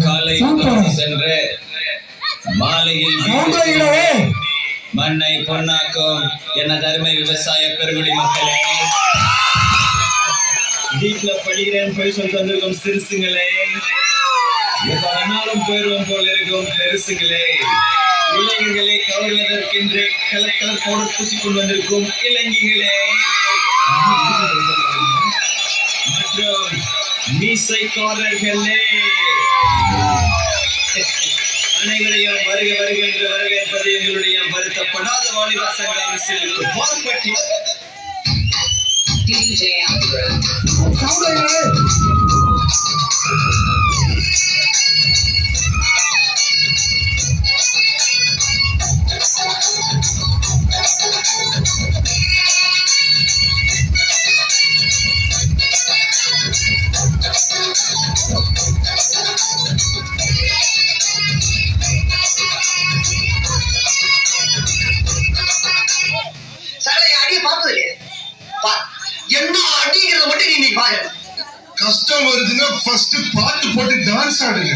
காலை சென்று மாலையில் மண்ணை பொன்னாக்கும் எனது அருமை விவசாய பெருங்குடி மக்களே, வீட்டுல படிக்கிறேன் போய் சொல்லிட்டு வந்திருக்கும் சிறுசுங்களே, எப்பனாலும் போயிடுவோம் போல இருக்கும் பெருசுங்களே, இளைஞர்களை கவர்வதற்கென்று கலர் கலர் பவுடர் பூசிக்கொண்டு வந்திருக்கும் இளைஞர்களே மற்றும் மீசைக்காரர்களே, அனைவரையும் வருக வருக என்று வரவேற்பது எங்களுடைய வருத்தப்படாத வாலிபர் சங்கம் சிலுக்கு வார்பட்டி. என்ன அடிக்கிறத மட்டும் நீ பாருங்க. கஷ்டம் வருதுன்னா ஃபர்ஸ்ட் பாட்டு போட்டு டான்ஸ் ஆடுங்க.